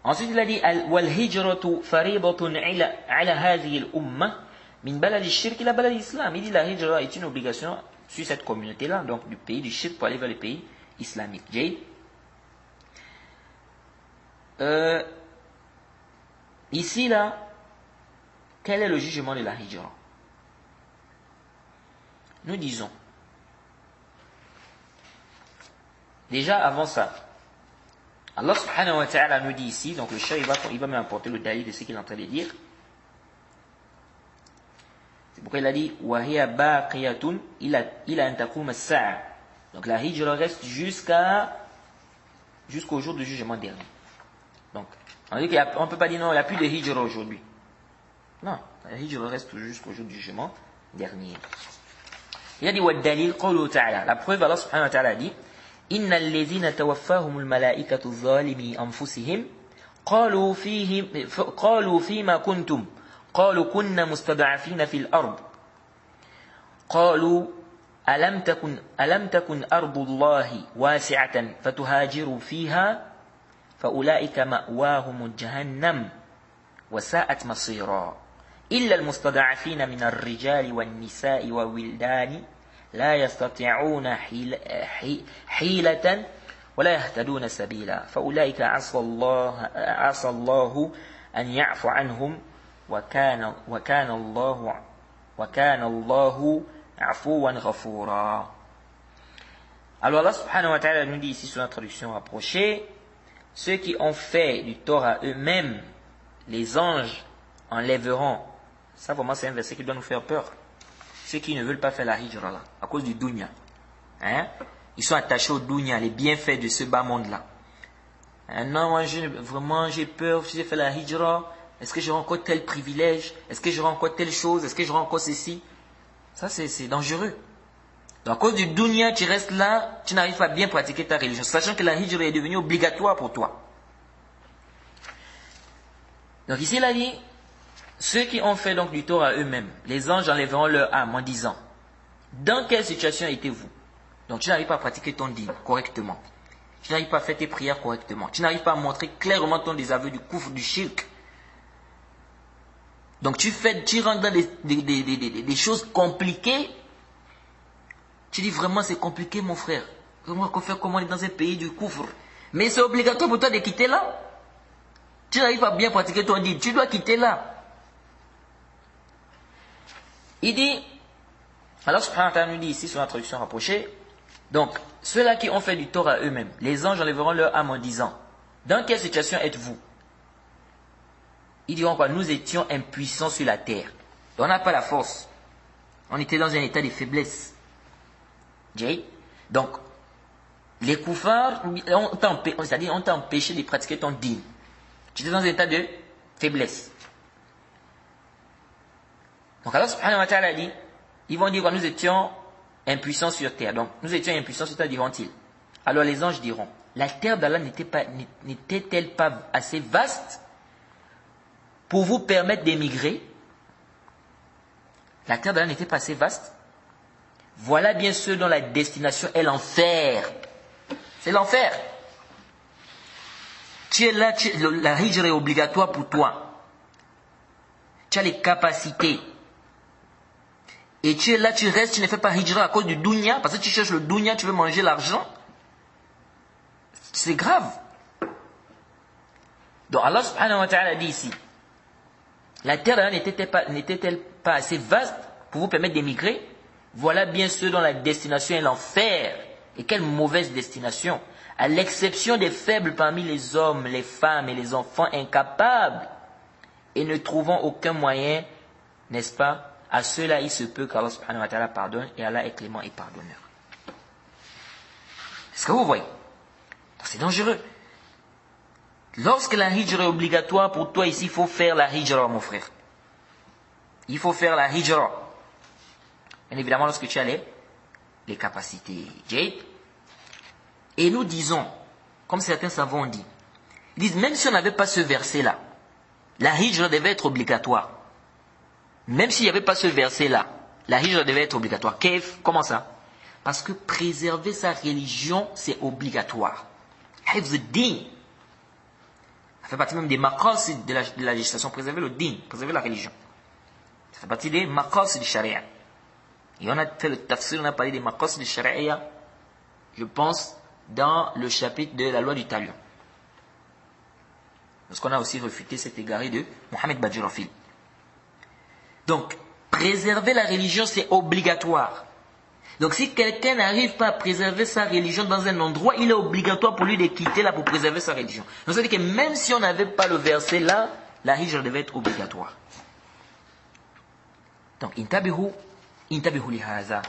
Ensuite, il a dit وَالْهِجْرَةُ فَرِيضَةٌ عَلَى هَذِهِ الْأُمَّةِ مِنْ بَلَدِ الشِّرْكِ إِلَى بَلَدِ الْإِسْلَامِ. Il dit la hijra est une obligation sur cette communauté-là, donc du pays du shirk pour aller vers le pays islamique. Ici, là, quel est le jugement de la hijra? Nous disons, déjà avant ça, Allah subhanahu wa ta'ala nous dit ici, donc le cheikh il va m'apporter le dalil de ce qu'il est en train de dire. C'est pourquoi il a dit وَهِيَ بَاقِيَةٌ إِلَى أَن تَقُومَ السَّاعَةُ. Donc la hijra reste jusqu'au jour du jugement dernier. Donc on dit qu'on ne peut pas dire non, il n'y a plus de hijra aujourd'hui. Non, la hijra reste jusqu'au jour du jugement dernier. Il a dit وَالدَّلِيلُ قَوْلُهُ تَعَالَى. La preuve, Allah subhanahu wa ta'ala dit إِنَّ الَّذِينَ تَوَفَّاهُمُ الْمَلَائِكَةُ الظَّالِمِي أَنفُسِهِمْ قالوا فيما كنتم قالوا كنا مستضعفين في الأرض قالوا ألم تكن أرض الله واسعة فتهاجروا فيها فأولئك مأواهم جهنم وساءت مصيرا إلا المستضعفين من الرجال والنساء والولدان لا يستطيعون حيلة ولا يهتدون سبيلا فأولئك عسى الله أن يعفو عنهم وكان الله عفوا غفورا. Alors Allah subhanahu wa ta'ala nous dit ici sur la traduction rapprochée, ceux qui ont fait du tort à eux-mêmes, les anges enlèveront. Ça vraiment c'est un verset qui doit nous faire peur. Ceux qui ne veulent pas faire la hijra là, à cause du dunya. Hein? Ils sont attachés au dunya, les bienfaits de ce bas monde là. Non, moi vraiment j'ai peur, si j'ai fait la hijra, est-ce que j'aurai encore tel privilège? Est-ce que j'aurai encore telle chose? Est-ce que j'aurai encore ceci? Ça c'est dangereux. Donc à cause du dunya, tu restes là, tu n'arrives pas à bien pratiquer ta religion, sachant que la hijra est devenue obligatoire pour toi. Donc ici il a dit, ceux qui ont fait donc du tort à eux-mêmes, les anges enlèveront leur âme en disant, dans quelle situation étiez-vous? Donc tu n'arrives pas à pratiquer ton dîn correctement. Tu n'arrives pas à faire tes prières correctement. Tu n'arrives pas à montrer clairement ton désaveu du kufr, du shirk. Donc tu rentres dans des choses compliquées. Tu dis vraiment c'est compliqué mon frère. Vraiment comment on est dans un pays du kufr. Mais c'est obligatoire pour toi de quitter là. Tu n'arrives pas à bien pratiquer ton dîn. Tu dois quitter là. Il dit, alors subhanahu wa ta'ala nous dit ici sur l'introduction rapprochée, donc ceux-là qui ont fait du tort à eux-mêmes, les anges enlèveront leur âme en disant, dans quelle situation êtes-vous? Ils diront quoi? Nous étions impuissants sur la terre. On n'a pas la force. On était dans un état de faiblesse. Donc, les koufars, on t'a empêché de pratiquer ton dîn. Tu étais dans un état de faiblesse. Donc Allah subhanahu wa ta'ala dit, ils vont dire que nous étions impuissants sur terre. Donc, nous étions impuissants sur terre, diront-ils. Alors les anges diront, la terre d'Allah n'était-elle pas assez vaste pour vous permettre d'émigrer? La terre d'Allah n'était pas assez vaste? Voilà bien ceux dont la destination est l'enfer. C'est l'enfer. Tu es là, la hijra est obligatoire pour toi. Tu as les capacités. Et tu es là, tu restes, tu ne fais pas hijra à cause du dunya, parce que tu cherches le dunya, tu veux manger l'argent. C'est grave. Donc Allah subhanahu wa ta'ala dit ici, la terre n'était-elle pas assez vaste pour vous permettre d'émigrer? Voilà bien ceux dont la destination est l'enfer. Et quelle mauvaise destination. À l'exception des faibles parmi les hommes, les femmes et les enfants incapables et ne trouvant aucun moyen, n'est-ce pas? À ceux-là, il se peut qu'Allah subhanahu wa ta'ala pardonne et Allah est clément et pardonneur. Est-ce que vous voyez? C'est dangereux. Lorsque la hijra est obligatoire pour toi ici, il faut faire la hijra, mon frère. Il faut faire la hijra. Bien évidemment, lorsque tu as les capacités. Et nous disons, comme certains savants ont dit, ils disent, même si on n'avait pas ce verset-là, la hijra devait être obligatoire. Même s'il n'y avait pas ce verset-là, la hijra devait être obligatoire. Comment ça? Parce que préserver sa religion, c'est obligatoire. Hifz ad-din. fait partie même des maqasid de la législation, préserver le din, préserver la religion. Ça fait partie des maqasid de sharia. Et on a fait le tafsir, on a parlé des maqasid de sharia, je pense, dans le chapitre de la loi du talion. Parce qu'on a aussi refuté cet égaré de Mohamed Badjirafil. Donc, préserver la religion, c'est obligatoire. Donc, si quelqu'un n'arrive pas à préserver sa religion dans un endroit, il est obligatoire pour lui de quitter là pour préserver sa religion. Donc, ça veut dire que même si on n'avait pas le verset là, la hijra devait être obligatoire. Donc, intabihu li haza.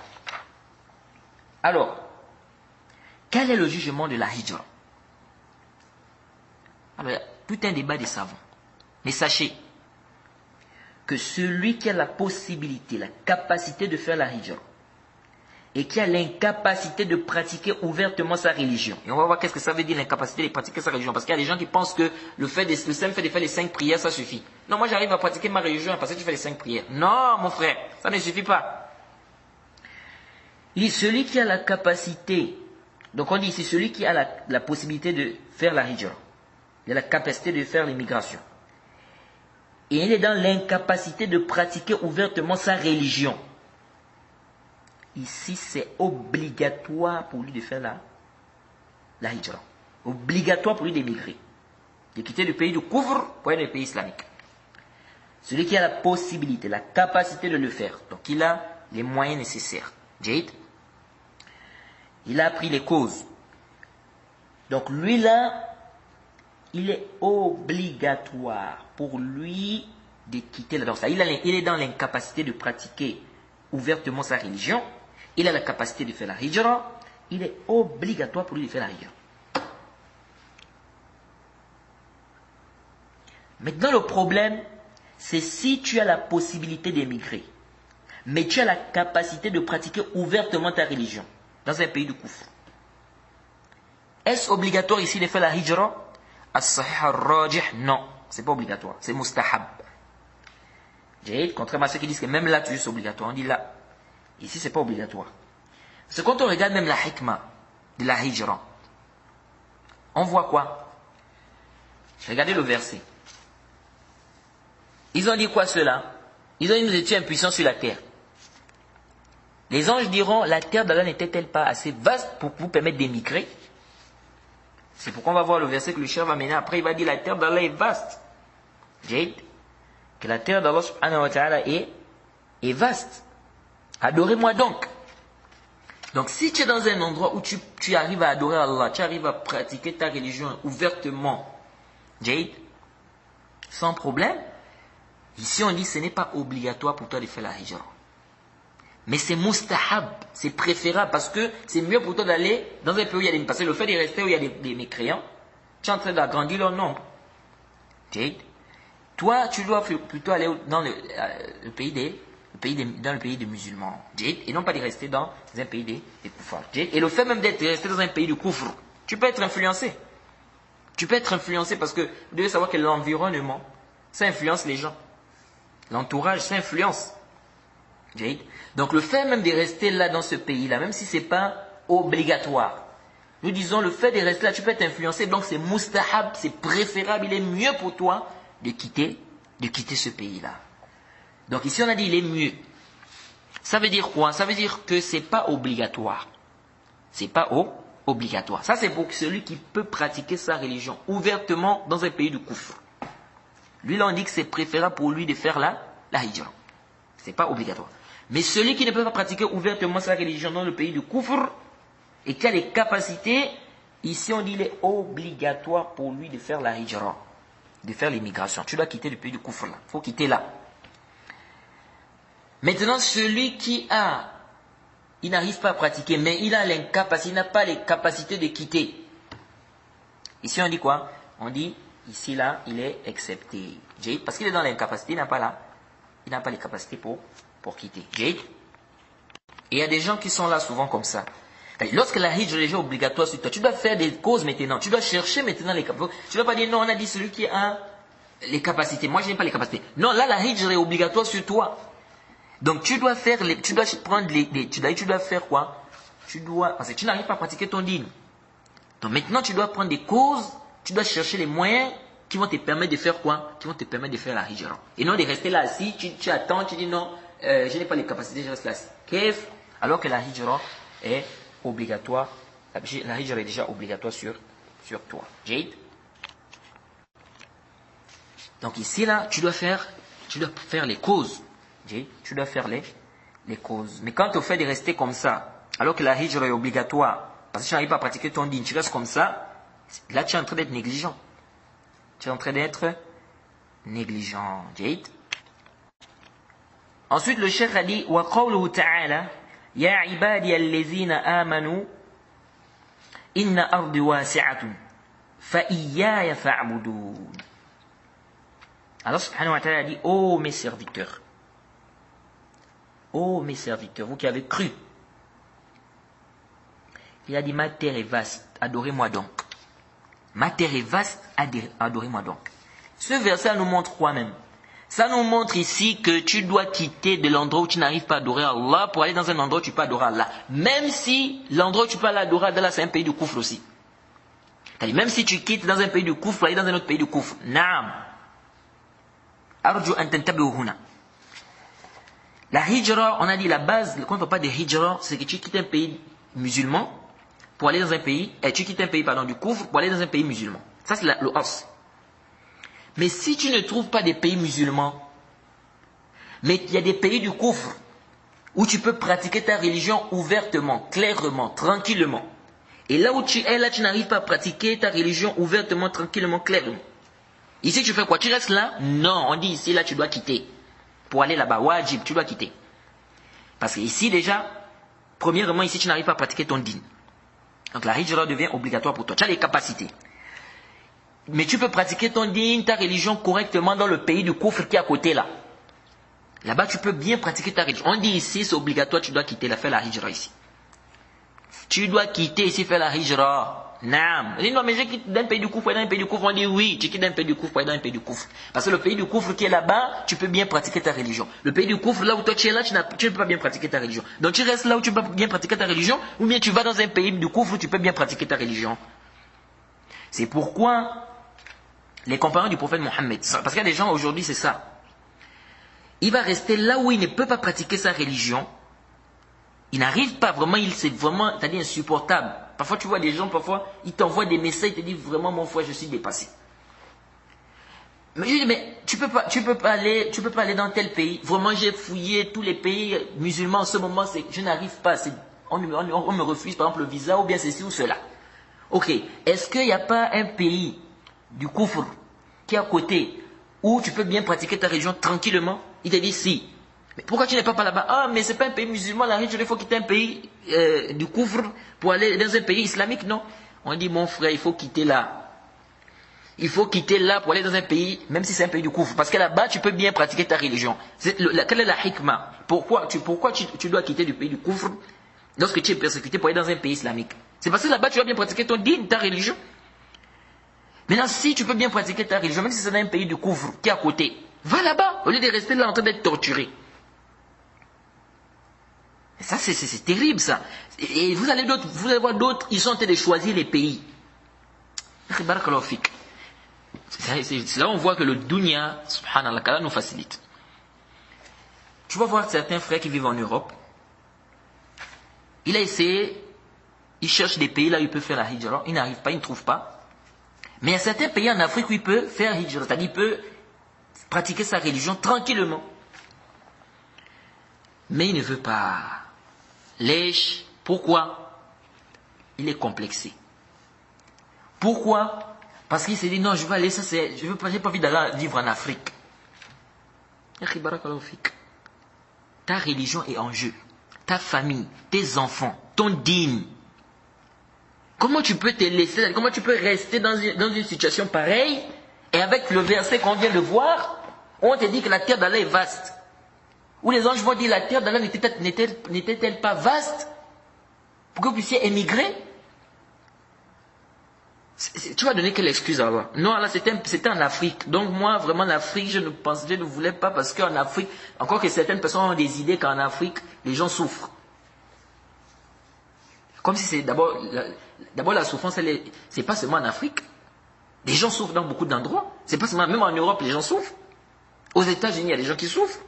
Alors, quel est le jugement de la hijra? Alors, il y a tout un débat des savants. Mais sachez que celui qui a la possibilité, la capacité de faire la hijra, et qui a l'incapacité de pratiquer ouvertement sa religion. Et on va voir qu'est-ce que ça veut dire l'incapacité de pratiquer sa religion. Parce qu'il y a des gens qui pensent que le simple fait de faire les 5 prières, ça suffit. Non, moi j'arrive à pratiquer ma religion parce que tu fais les 5 prières. Non, mon frère, ça ne suffit pas. Celui qui a la capacité, donc on dit ici celui qui a la possibilité de faire la hijra, il a la capacité de faire l'immigration. Et il est dans l'incapacité de pratiquer ouvertement sa religion. Ici, c'est obligatoire pour lui de faire la hijra. Obligatoire pour lui d'émigrer. De quitter le pays du couvre pour aller dans le pays islamique. Celui qui a la possibilité, la capacité de le faire. Donc, il a les moyens nécessaires. Jade. Il a pris les causes. Donc, lui là, il est obligatoire pour lui de quitter la danse. Il est dans l'incapacité de pratiquer ouvertement sa religion. Il a la capacité de faire la hijra. Il est obligatoire pour lui de faire la hijra. Maintenant, le problème, c'est si tu as la possibilité d'émigrer, mais tu as la capacité de pratiquer ouvertement ta religion dans un pays de koufr. Est-ce obligatoire ici de faire la hijra? As-sahih al-rajih, non, c'est pas obligatoire, c'est mustahab. Contrairement à ceux qui disent que même là, c'est obligatoire, on dit là. Ici, c'est pas obligatoire. Parce que quand on regarde même la hikmah de la hijra, on voit quoi? Regardez le verset. Ils ont dit quoi cela? Ils ont dit nous étions impuissants sur la terre. Les anges diront, la terre d'Allah n'était-elle pas assez vaste pour vous permettre d'émigrer? C'est pourquoi on va voir le verset que le cheikh va mener. Après, il va dire, la terre d'Allah est vaste. Que la terre d'Allah subhanahu wa ta'ala est vaste. Adorez-moi donc. Donc si tu es dans un endroit où tu arrives à adorer Allah, tu arrives à pratiquer ta religion ouvertement, sans problème, ici on dit que ce n'est pas obligatoire pour toi de faire la hijra. Mais c'est mustahab, c'est préférable parce que c'est mieux pour toi d'aller dans un pays où il y a des... Parce que le fait de rester où il y a des mécréants, tu es en train d'agrandir leur nombre. Toi, tu dois plutôt aller dans le pays des musulmans, et non pas de rester dans un pays des koufars. Et le fait même d'être resté dans un pays de koufr, tu peux être influencé. Tu peux être influencé parce que vous devez savoir que l'environnement, ça influence les gens. L'entourage, ça influence. Donc le fait même de rester là dans ce pays-là, même si ce n'est pas obligatoire, nous disons le fait de rester là, tu peux être influencé, donc c'est mustahab, c'est préférable, il est mieux pour toi de quitter ce pays-là. Donc ici on a dit il est mieux. Ça veut dire quoi? Ça veut dire que c'est pas obligatoire. C'est pas obligatoire. Ça c'est pour celui qui peut pratiquer sa religion ouvertement dans un pays de koufr. Lui là on dit que c'est préférable pour lui de faire la hijra. C'est pas obligatoire. Mais celui qui ne peut pas pratiquer ouvertement sa religion dans le pays de koufr et qui a les capacités, ici on dit il est obligatoire pour lui de faire la hijra, de faire l'immigration. Tu dois quitter le pays de koufr là. Il faut quitter là. Maintenant, celui il n'arrive pas à pratiquer, mais il a l'incapacité, il n'a pas les capacités de quitter. Ici, on dit quoi? On dit, ici, là, il est excepté. Parce qu'il est dans l'incapacité, il n'a pas les capacités pour quitter. Et il y a des gens qui sont là souvent comme ça. Lorsque la hijra est déjà obligatoire sur toi, tu dois faire des causes maintenant. Tu dois chercher maintenant les capacités. Tu ne dois pas dire, non, on a dit celui qui a les capacités. Moi, je n'ai pas les capacités. Non, là, la hijra est obligatoire sur toi. Donc tu dois faire tu dois faire quoi? Parce que tu n'arrives pas à pratiquer ton dîne. Donc maintenant tu dois prendre des causes, tu dois chercher les moyens qui vont te permettre de faire quoi? Qui vont te permettre de faire la hijra. Et non de rester là assis, tu attends, tu dis non, je n'ai pas les capacités, je reste là assis. Qu'est-ce? Alors que la hijra est obligatoire, la hijra est déjà obligatoire sur toi. Jade? Donc ici là, tu dois faire les causes. Jade? Tu dois faire les causes. Mais quand tu fais de rester comme ça, alors que la hijra est obligatoire, parce que tu n'arrives pas à pratiquer ton dîn, tu restes comme ça, là tu es en train d'être négligent. Tu es en train d'être négligent. Jade. Ensuite, le cheikh a dit wa qawluhu ta'ala ya ibadi alladhina amanu inna ardi wasi'atun fa iyaya fa'budun. Allah subhanahu wa ta'ala a dit ô mes serviteurs, vous qui avez cru. Il a dit ma terre est vaste, adorez-moi donc. Ma terre est vaste, adorez-moi donc. Ce verset nous montre quoi même? Ça nous montre ici que tu dois quitter de l'endroit où tu n'arrives pas à adorer Allah pour aller dans un endroit où tu peux adorer Allah. Même si l'endroit où tu peux aller adorer Allah, c'est un pays du koufr aussi. C'est-à-dire, même si tu quittes dans un pays du koufr pour aller dans un autre pays du koufr. Naam. Arju an tantabihu huna. La hijra, on a dit la base, quand on parle pas de hijra, c'est que tu quittes un pays musulman pour aller dans un pays, tu quittes un pays du koufr pour aller dans un pays musulman. Ça c'est le as. Mais si tu ne trouves pas des pays musulmans, mais il y a des pays du koufr où tu peux pratiquer ta religion ouvertement, clairement, tranquillement. Et là où tu es, là tu n'arrives pas à pratiquer ta religion ouvertement, tranquillement, clairement. Ici tu fais quoi? Tu restes là? Non, on dit ici, là tu dois quitter. Pour aller là-bas, wajib, tu dois quitter. Parce que ici déjà, premièrement ici tu n'arrives pas à pratiquer ton dîn. Donc la hijra devient obligatoire pour toi. Tu as les capacités. Mais tu peux pratiquer ton dîn, ta religion correctement dans le pays du koufr qui est à côté là. Là-bas, tu peux bien pratiquer ta religion. On dit ici, c'est obligatoire, tu dois quitter, faire la hijra ici. Tu dois quitter ici, faire la hijra. Naam. On dit non, mais je quitte d'un pays du koufr dans un pays du koufr. On dit oui, tu quittes d'un pays du koufr dans un pays du koufr. Parce que le pays du koufr qui est là-bas, tu peux bien pratiquer ta religion. Le pays du koufr, là où toi tu es là, tu ne peux pas bien pratiquer ta religion. Donc tu restes là où tu peux bien pratiquer ta religion, ou bien tu vas dans un pays du koufr où tu peux bien pratiquer ta religion. C'est pourquoi les compagnons du prophète Mohammed, parce qu'il y a des gens aujourd'hui, c'est ça. Il va rester là où il ne peut pas pratiquer sa religion. Il n'arrive pas vraiment, c'est vraiment, c'est-à-dire insupportable. Parfois tu vois des gens, parfois ils t'envoient des messages, ils te disent vraiment mon frère, je suis dépassé. Mais je dis mais tu peux pas aller dans tel pays. Vraiment j'ai fouillé tous les pays musulmans en ce moment, je n'arrive pas. On me refuse par exemple le visa ou bien ceci ou cela. Ok, est-ce qu'il n'y a pas un pays du koufr qui est à côté où tu peux bien pratiquer ta religion tranquillement? Il te dit si. Mais pourquoi tu n'es pas là-bas? Ah, mais c'est pas un pays musulman, la religion, il faut quitter un pays du koufr pour aller dans un pays islamique, non? On dit mon frère, il faut quitter là. Il faut quitter là pour aller dans un pays, même si c'est un pays du koufr. Parce que là-bas, tu peux bien pratiquer ta religion. Quelle est la hikmah? Pourquoi tu dois quitter du pays du koufr lorsque tu es persécuté pour aller dans un pays islamique? C'est parce que là-bas, tu vas bien pratiquer ton dîn, ta religion. Maintenant, si tu peux bien pratiquer ta religion, même si c'est dans un pays du koufr qui est à côté, va là-bas, au lieu de rester là en train d'être torturé. Et ça, c'est terrible, ça. Et vous allez voir d'autres, ils sont en train de choisir les pays. C'est là où on voit que le dunya, subhanallah, qu'Allah nous facilite. Tu vas voir certains frères qui vivent en Europe. Il a essayé, il cherche des pays là où il peut faire la hijra, il n'arrive pas, il ne trouve pas. Mais il y a certains pays en Afrique où il peut faire hijra, c'est-à-dire il peut pratiquer sa religion tranquillement. Mais il ne veut pas. Lèche. Pourquoi? Il est complexé. Pourquoi? Parce qu'il s'est dit non, je vais aller, j'ai pas envie d'aller vivre en Afrique. Ta religion est en jeu. Ta famille, tes enfants, ton dîn. Comment tu peux te laisser, comment tu peux rester dans une situation pareille et avec le verset qu'on vient de voir, on te dit que la terre d'Allah est vaste. Où les anges vont dire la terre d'Allah n'était-elle pas vaste pour que vous puissiez émigrer? Tu vas donner quelle excuse à Allah? Non, là c'était en Afrique. Donc moi, vraiment l'Afrique, je ne voulais pas parce qu'en Afrique, encore que certaines personnes ont des idées qu'en Afrique, les gens souffrent. Comme si c'est d'abord la souffrance, c'est pas seulement en Afrique. Les gens souffrent dans beaucoup d'endroits. C'est pas seulement, même en Europe, les gens souffrent. Aux États-Unis, il y a des gens qui souffrent.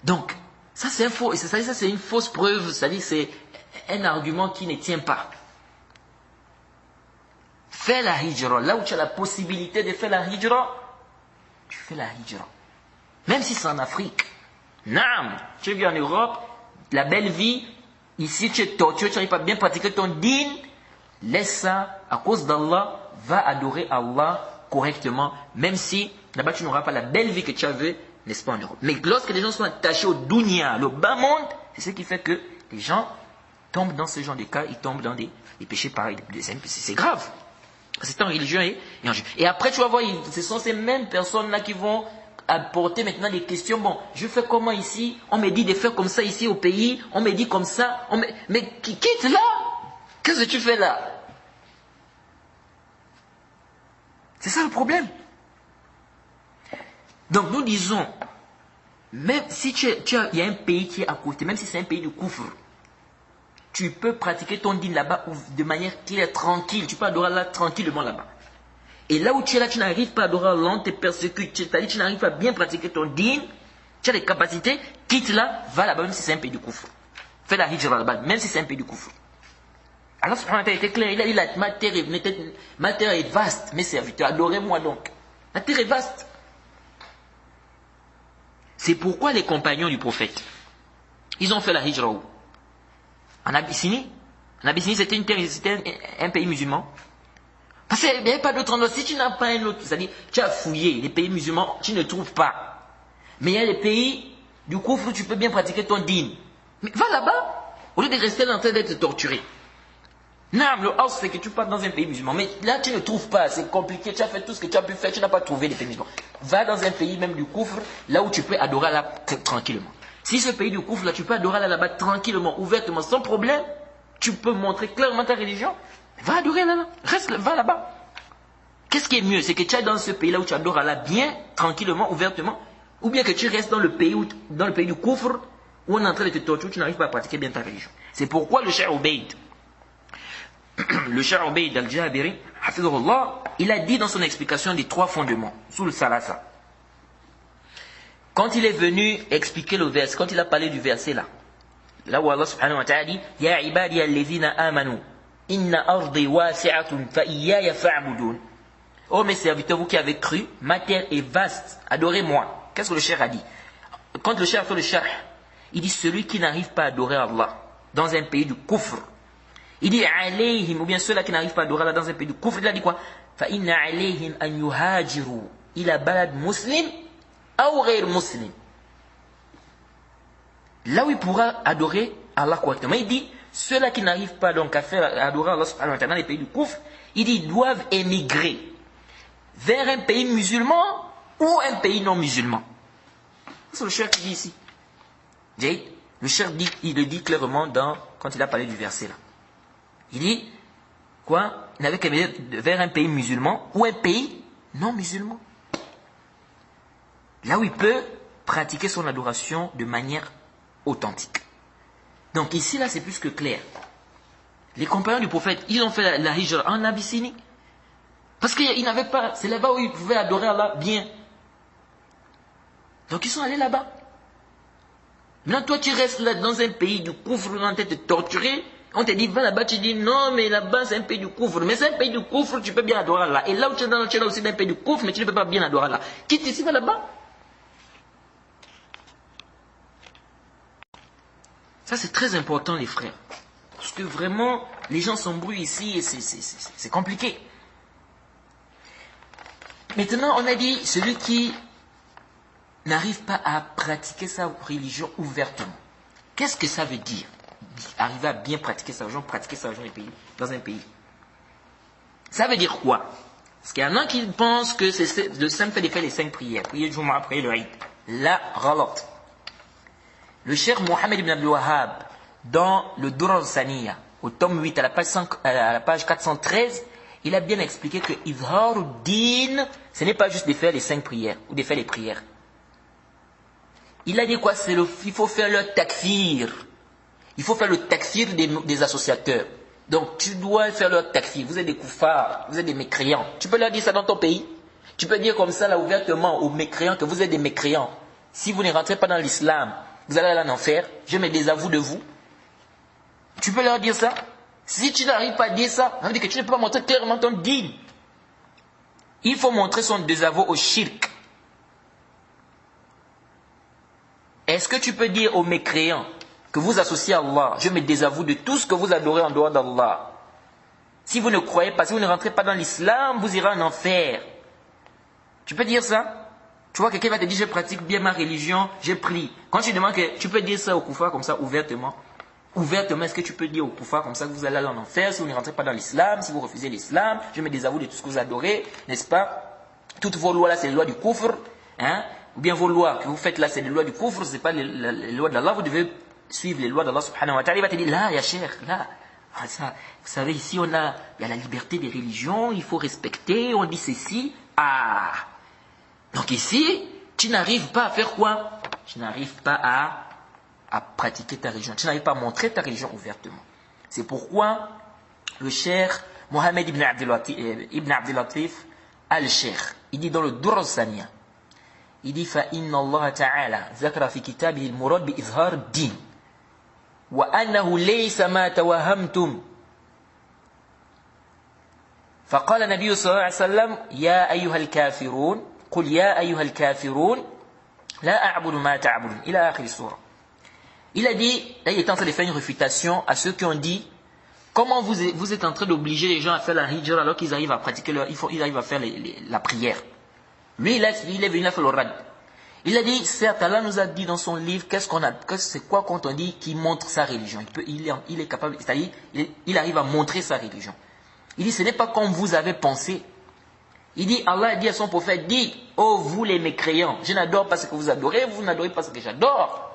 Donc, ça c'est une fausse preuve, c'est-à-dire c'est un argument qui ne tient pas. Fais la hijra. Là où tu as la possibilité de faire la hijra, tu fais la hijra. Même si c'est en Afrique. Naam, tu vis en Europe, la belle vie, ici tu es torturé, tu n'arrives pas à bien pratiquer ton din, laisse ça, à cause d'Allah, va adorer Allah correctement, même si là-bas tu n'auras pas la belle vie que tu avais, n'est-ce pas, en Europe. Mais lorsque les gens sont attachés au dunya, le bas monde, c'est ce qui fait que les gens tombent dans ce genre de cas, ils tombent dans des péchés pareils, c'est grave. C'est en religion et en jeu. Et après tu vas voir, ce sont ces mêmes personnes-là qui vont apporter maintenant des questions. Bon, je fais comment ici? On me dit de faire comme ça ici au pays. On me dit comme ça. Mais quitte là. Qu'est-ce que tu fais là? C'est ça le problème. Donc nous disons, même si il y a un pays qui est à côté, même si c'est un pays de koufr, tu peux pratiquer ton din là-bas de manière claire, tranquille. Tu peux adorer Allah tranquillement là-bas. Et là où tu es là, tu n'arrives pas à adorer Allah, on te persécute, c'est-à-dire tu n'arrives pas à bien pratiquer ton din, tu as les capacités, quitte là, va là-bas, même si c'est un pays du koufr. Fais la hijra là-bas, même si c'est un pays du koufr. Allah subhanahu wa ta'ala était clair, il a dit, ma terre est vaste, mes serviteurs, adorez-moi donc. La terre est vaste. C'est pourquoi les compagnons du prophète, ils ont fait la hijra où? En Abyssinie. En Abyssinie, c'était un pays musulman. Parce qu'il n'y avait pas d'autre endroit. Si tu n'as pas un autre, c'est-à-dire, tu as fouillé les pays musulmans, tu ne trouves pas. Mais il y a des pays du koufr où tu peux bien pratiquer ton din. Mais va là-bas, au lieu de rester en train d'être torturé. Non, le house, c'est que tu pars dans un pays musulman. Mais là, tu ne trouves pas, c'est compliqué, tu as fait tout ce que tu as pu faire, tu n'as pas trouvé les pays musulmans. Va dans un pays même du koufr, là où tu peux adorer Allah tranquillement. Si ce pays du koufr, là, tu peux adorer Allah là-bas tranquillement, ouvertement, sans problème, tu peux montrer clairement ta religion. Va adorer Allah, va là-bas. Qu'est-ce qui est mieux? C'est que tu es dans ce pays-là où tu adores Allah bien, tranquillement, ouvertement, ou bien que tu restes dans le pays du koufr, où on est en train de te torturer, tu n'arrives pas à pratiquer bien ta religion. C'est pourquoi le Cheikh Ubayd, al-Jabiri, hafidhahullah, il a dit dans son explication des 3 fondements, sous le salasa. Quand il est venu expliquer le verset, quand il a parlé du verset là où Allah subhanahu wa ta'ala dit, Ya ibadi alladhina amanu, inna ardi wasi'atun fa iyaya fa'budun. Oh mes serviteurs, vous qui avez cru, ma terre est vaste, adorez-moi. Qu'est-ce que le cheikh a dit? Quand le cheikh a fait le sharh, il dit celui qui n'arrive pas à adorer Allah dans un pays du kufr, il dit alayhim, ou bien ceux-là qui n'arrivent pas à adorer Allah dans un pays du kufr, il a dit quoi? Fa inna alayhim an yuhajiru ila balad muslim ou ghayr muslim. Là où il pourra adorer Allah correctement, il dit ceux-là qui n'arrivent pas donc à adorer Allah subhanahu wa ta'ala dans les pays du kufr, il dit ils doivent émigrer vers un pays musulman ou un pays non musulman. C'est le cheikh qui dit ici. Le cheikh dit, il le dit clairement quand il a parlé du verset là. Il dit quoi? Il n'avait qu'à aller vers un pays musulman ou un pays non musulman. Là où il peut pratiquer son adoration de manière authentique. Donc ici là c'est plus que clair. Les compagnons du prophète, ils ont fait la hijra en Abyssinie. Parce qu'ils n'avaient pas, c'est là-bas où ils pouvaient adorer Allah bien. Donc ils sont allés là-bas. Maintenant toi tu restes là dans un pays du koufr, on te torturer, on te dit va là-bas, tu dis non mais là-bas c'est un pays du koufr. Mais c'est un pays du koufr, tu peux bien adorer Allah. Et là où tu es là aussi dans un pays du koufr, mais tu ne peux pas bien adorer Allah. Quitte ici, va là-bas. Ça c'est très important les frères. Parce que vraiment, les gens s'embrouillent ici et c'est compliqué. Maintenant, on a dit, celui qui n'arrive pas à pratiquer sa religion ouvertement. Qu'est-ce que ça veut dire? Arriver à bien pratiquer sa religion, dans un pays. Ça veut dire quoi? Parce qu'il y en a qui pensent que c'est le simple fait de faire les 5 prières. Prier du Jumu'ah, prier le Eid. La ghalat. Le cheikh Mohammed ibn Abdul Wahhab, dans le Durar Saniya, au tome 8, à la page 413, il a bien expliqué que Izharuddin, ce n'est pas juste de faire les 5 prières, ou de faire les prières. Il a dit quoi? Il faut faire le takfir. Il faut faire le takfir des associateurs. Donc tu dois faire leur takfir. Vous êtes des koufars, vous êtes des mécréants. Tu peux leur dire ça dans ton pays. Tu peux dire comme ça là ouvertement aux mécréants que vous êtes des mécréants. Si vous ne rentrez pas dans l'islam, vous allez aller en enfer. Je me désavoue de vous. Tu peux leur dire ça. Si tu n'arrives pas à dire ça, ça veut dire que tu ne peux pas montrer clairement ton dîme. Il faut montrer son désavou au shirk. Est-ce que tu peux dire aux mécréants que vous associez à Allah, je me désavoue de tout ce que vous adorez en dehors d'Allah. Si vous ne croyez pas, si vous ne rentrez pas dans l'islam, vous irez en enfer. Tu peux dire ça? Tu vois, quelqu'un va te dire, je pratique bien ma religion, j'ai pris. Quand tu demandes que tu peux dire ça au koufar comme ça, ouvertement. Ouvertement, est-ce que tu peux dire au koufar comme ça que vous allez aller en enfer si vous ne rentrez pas dans l'islam, si vous refusez l'islam, je me désavoue de tout ce que vous adorez, n'est-ce pas? Toutes vos lois là, c'est les lois du koufr, hein? Ou bien vos lois que vous faites là, c'est les lois du koufr, c'est pas les lois d'Allah, vous devez suivre les lois d'Allah subhanahu wa ta'ala. Il va te dire, là, ya cheikh, là. Ah, ça, vous savez, ici, il y a la liberté des religions, il faut respecter, on dit ceci. Ah! Donc ici, tu n'arrives pas à faire quoi? Tu n'arrives pas à pratiquer ta religion. Tu n'arrives pas à montrer ta religion ouvertement. C'est pourquoi le cheikh Mohamed ibn Abdel Latif al-Cheikh, il dit dans le Durr al-Saniya, il dit فَإِنَّ اللَّهَ تَعَالَى ذَكَرَ فِي كِتَابِهِ الْمُرَادِ بِإِظْهَارِ الدِّينِ وأنه ليس ما توهمتم فقال النبي صلى الله عليه وسلم يا أيها الكافرون قل يا أيها الكافرون لا أعبد ما تعبدون إلى آخر السورة. Il a dit, là il est en train de faire une réfutation à ceux qui ont dit comment vous êtes en train d'obliger les gens à faire la hijra alors qu'ils arrivent à pratiquer ils arrivent à faire la prière. Lui il est venu faire le rad. Il a dit, certes, Allah nous a dit dans son livre, c'est quoi quand on dit qu'il montre sa religion. Il est capable, c'est-à-dire, il arrive à montrer sa religion. Il dit, ce n'est pas comme vous avez pensé. Il dit, Allah a dit à son prophète, dit, oh vous les mécréants, je n'adore pas ce que vous adorez, vous n'adorez pas ce que j'adore.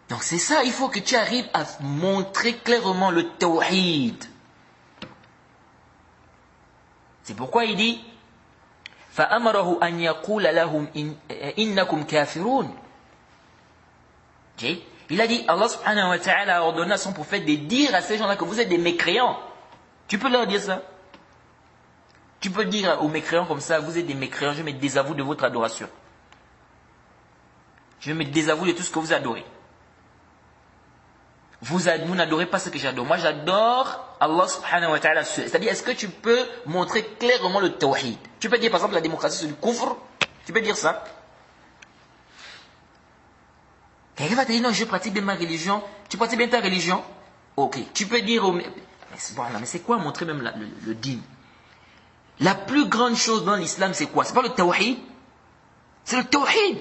Donc c'est ça, il faut que tu arrives à montrer clairement le tawhid. C'est pourquoi il dit, فأمره أن يقول لهم إنكم كافرون. Il a dit, Allah subhanahu wa ta'ala a ordonné à son prophète de dire à ces gens-là que vous êtes des mécréants. Tu peux leur dire ça? Tu peux dire aux mécréants comme ça, vous êtes des mécréants, je me désavoue de votre adoration. Je me désavoue de tout ce que vous adorez. Vous n'adorez pas ce que j'adore. Moi j'adore Allah subhanahu wa ta'ala. C'est-à-dire, est-ce que tu peux montrer clairement le tawhid? Tu peux dire par exemple la démocratie c'est du kufr. Tu peux dire ça. Quelqu'un va te dire non, je pratique bien ma religion. Tu pratiques bien ta religion? Ok. Tu peux dire mais c'est quoi montrer même le din? La plus grande chose dans l'islam c'est quoi? C'est pas le tawhid? C'est le tawhid.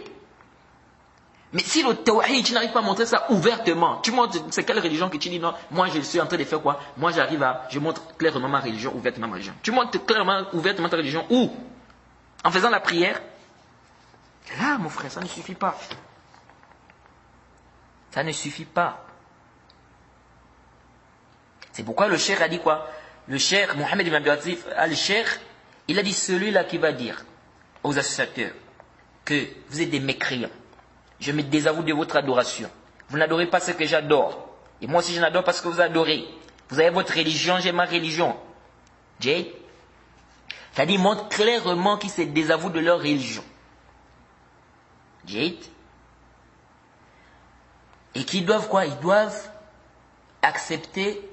Mais si le tawhid, tu n'arrives pas à montrer ça ouvertement, tu montres, c'est quelle religion que tu dis non, moi je suis en train de faire quoi? Moi je montre clairement ma religion, ouvertement ma religion. Tu montres clairement, ouvertement ta religion où? En faisant la prière? Là, mon frère, ça ne suffit pas. Ça ne suffit pas. C'est pourquoi le cheikh a dit quoi? Le cheikh Mohamed ibn Abdel Latif al-Cheikh, il a dit celui-là qui va dire aux associateurs que vous êtes des mécréants. Je me désavoue de votre adoration. Vous n'adorez pas ce que j'adore. Et moi aussi, je n'adore pas ce que vous adorez. Vous avez votre religion, j'ai ma religion. Jade. C'est-à-dire, montre clairement qu'ils se désavouent de leur religion. Jade. Et qu'ils doivent quoi? Ils doivent accepter.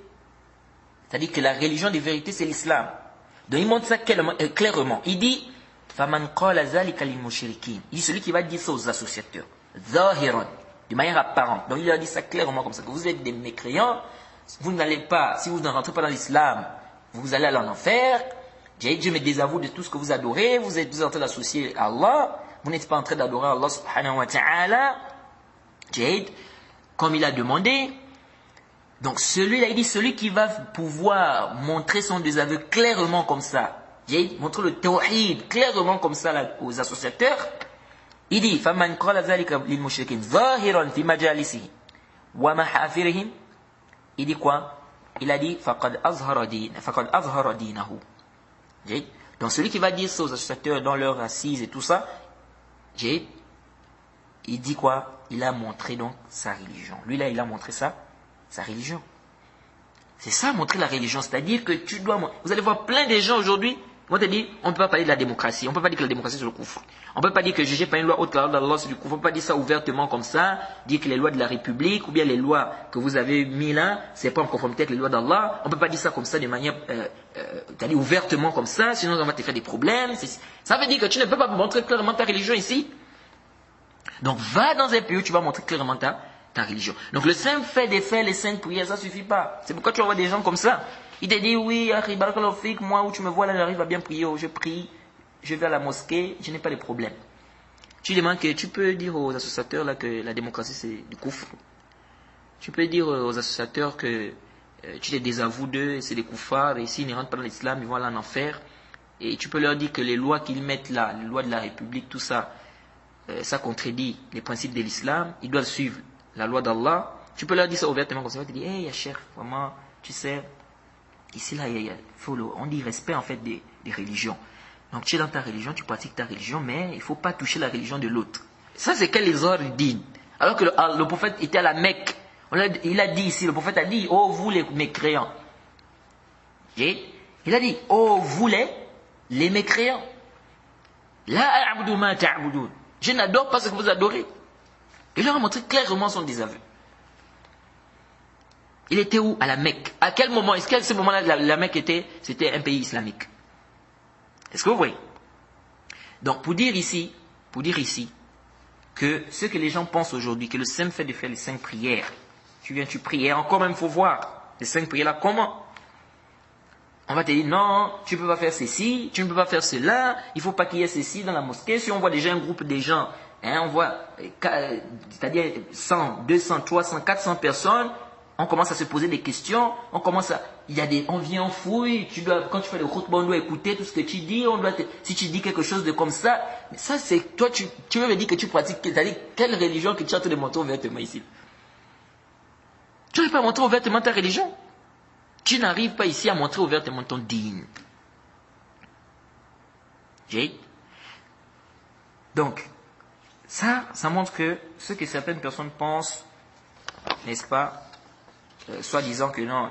C'est-à-dire que la religion de vérité, c'est l'islam. Donc, il montre ça clairement. Il dit, فَمَنْ قَالَ ذَلِكَ لِلْمُشْرِكِينَ. Il dit celui qui va dire ça aux associateurs. Zahiran, de manière apparente. Donc il a dit ça clairement comme ça, que vous êtes des mécréants, vous n'allez pas, si vous ne rentrez pas dans l'islam, vous allez aller en enfer. Je me désavoue de tout ce que vous adorez, vous êtes en train d'associer à Allah, vous n'êtes pas en train d'adorer Allah subhanahu wa ta'ala. Jade, comme il a demandé. Donc celui-là, il dit celui qui va pouvoir montrer son désaveu clairement comme ça. Jade, montrer le tawhid clairement comme ça là, aux associateurs. Il dit, فَمَنْ قَالَ ذَلِكَ لِلْمُشْرِكِينَ ظَاهِرًا فِي مَجَالِسِهِ وَمَحَافِرِهِمْ. Il dit quoi? Il a dit, فَقَدْ أَظْهَرَ دِينَهُ. Donc celui qui va dire ça aux associateurs dans leur assise et tout ça, il dit quoi? Il a montré donc sa religion. Lui là, il a montré ça, sa religion. C'est ça, montrer la religion. C'est-à-dire que tu dois... Vous allez voir plein de gens aujourd'hui, vont te dire, on ne peut pas parler de la démocratie. On ne peut pas dire que la démocratie c'est le kufr. On ne peut pas dire que juger par une loi autre que la loi d'Allah c'est du kufr. On ne peut pas dire ça ouvertement comme ça, dire que les lois de la République ou bien les lois que vous avez mis là, c'est pas en conformité avec les lois d'Allah. On ne peut pas dire ça comme ça de manière, c'est-à-dire ouvertement comme ça, sinon on va te faire des problèmes. Ça veut dire que tu ne peux pas montrer clairement ta religion ici. Donc va dans un pays où tu vas montrer clairement ta religion. Donc le simple fait de faire les 5 prières, ça ne suffit pas. C'est pourquoi tu vois des gens comme ça. Ils te disent, oui, moi où tu me vois là, j'arrive à bien prier, je prie, je vais à la mosquée, je n'ai pas de problème. Tu demandes que tu peux dire aux associateurs là que la démocratie c'est du kufr. Tu peux dire aux associateurs que tu les désavoues d'eux, c'est des koufars, et s'ils ne rentrent pas dans l'islam, ils vont aller en enfer. Et tu peux leur dire que les lois qu'ils mettent là, les lois de la République, tout ça, ça contredit les principes de l'islam, ils doivent suivre la loi d'Allah. Tu peux leur dire ça ouvertement comme ça, tu dis, hey, Yachir, vraiment, tu sais, ici là, on dit respect en fait des religions. Donc tu es dans ta religion, tu pratiques ta religion, mais il ne faut pas toucher la religion de l'autre. Ça c'est quel les ordres disent. Alors que le prophète était à la Mecque, il a dit ici, le prophète a dit, oh vous les mécréants. Il a dit, oh vous les mécréants. La a'budu ma ta'budun. Je n'adore pas ce que vous adorez. Il leur a montré clairement son désaveu. Il était où? À la Mecque. À quel moment? Est-ce qu'à ce moment-là, la Mecque c'était un pays islamique? Est-ce que vous voyez? Donc, pour dire ici que ce que les gens pensent aujourd'hui, que le simple fait de faire les 5 prières, tu pries, et encore même, il faut voir les 5 prières-là, comment? On va te dire, non, tu ne peux pas faire ceci, tu ne peux pas faire cela, il ne faut pas qu'il y ait ceci dans la mosquée. Si on voit déjà un groupe de gens, on voit, c'est-à-dire 100, 200, 300, 400 personnes, on commence à se poser des questions, on vient en fouille, quand tu fais le khutbah, on doit écouter tout ce que tu dis, si tu dis quelque chose de comme ça, mais ça c'est, toi tu veux me dire que tu pratiques, c'est-à-dire quelle religion que tu as de montrer ouvertement ici? Tu n'arrives pas à montrer ouvertement ta religion. Tu n'arrives pas ici à montrer ouvertement ton digne. Donc, ça montre que ce que certaines personnes pensent, n'est-ce pas, soi-disant que non,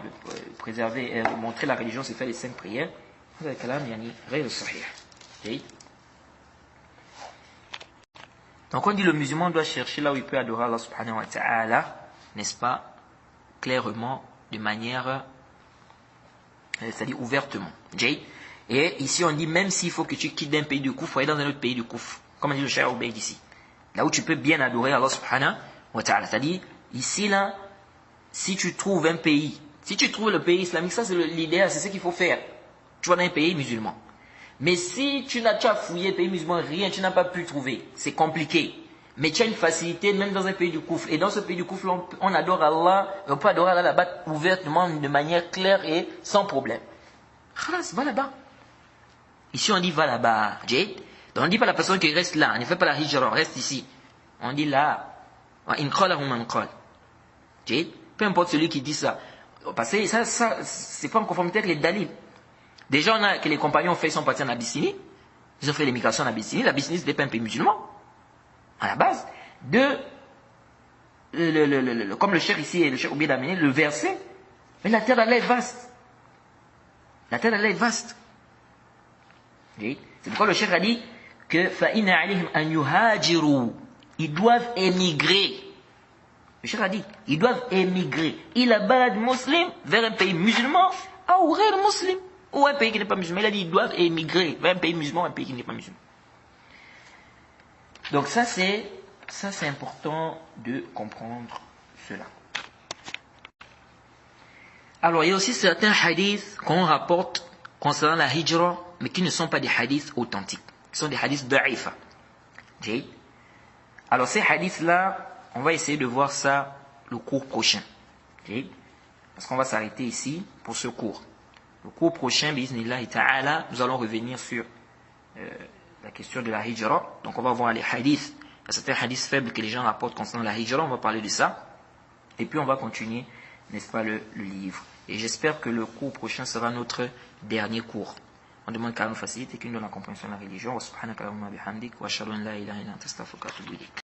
préserver, montrer la religion, c'est faire les 5 prières. Donc on dit le musulman doit chercher là où il peut adorer Allah subhanahu wa ta'ala, n'est-ce pas, clairement, de manière, c'est-à-dire ouvertement. Et ici on dit même s'il faut que tu quittes d'un pays du koufr, aller dans un autre pays du koufr, comme on dit le Cheikh Obeid ici, là où tu peux bien adorer Allah subhanahu wa ta'ala. C'est-à-dire, ici là, si tu trouves un pays, si tu trouves le pays islamique, ça c'est l'idéal, c'est ce qu'il faut faire. Tu vas dans un pays musulman. Mais si tu as fouillé le pays musulman, rien, tu n'as pas pu trouver, c'est compliqué. Mais tu as une facilité même dans un pays du koufr. Et dans ce pays du koufr, on adore Allah, on peut adorer Allah là-bas ouvertement, de manière claire et sans problème. Khalas, va là-bas. Ici on dit va là-bas. Donc on ne dit pas la personne qui reste là, on ne fait pas la hijra, reste ici. On dit là. Peu importe celui qui dit ça. Parce que ça c'est pas en conformité avec les dalils. Déjà, on a que les compagnons ils sont partis en Abyssinie. Ils ont fait l'émigration en Abyssinie. L'Abyssinie, c'était pas un pays musulman. À la base. Comme le cheikh ici, le cheikh Obeid a amené, le verset. Mais la terre d'Allah est vaste. La terre d'Allah est vaste. C'est pourquoi le cheikh a dit que فَإِنَّ عَلَيْهِمْ أَنْ يُهَاجِرُوا. Ils doivent émigrer. Le cheikh a dit, ils doivent émigrer. Il a balade musulman vers un pays musulman, ou غير muslim, ou un pays qui n'est pas musulman. Il a dit, ils doivent émigrer vers un pays musulman, un pays qui n'est pas musulman. Donc ça c'est important de comprendre cela. Alors il y a aussi certains hadiths qu'on rapporte concernant la hijra, mais qui ne sont pas des hadiths authentiques. Qui sont des hadiths da'ifa. Alors ces hadiths-là, on va essayer de voir ça le cours prochain. Parce qu'on va s'arrêter ici pour ce cours. Le cours prochain, bi'iznillahi ta'ala, nous allons revenir sur la question de la hijra. Donc on va voir les hadiths. Il y a certains hadiths faibles que les gens rapportent concernant la hijra. On va parler de ça. Et puis on va continuer, n'est-ce pas, le livre. Et j'espère que le cours prochain sera notre dernier cours. On demande qu'à nous facilite et qu'il nous donne la compréhension de la religion. Wa subhanaka Allahumma bihamdik wa ashhadu an la ilaha illa anta astaghfiruka wa atubu ilayk.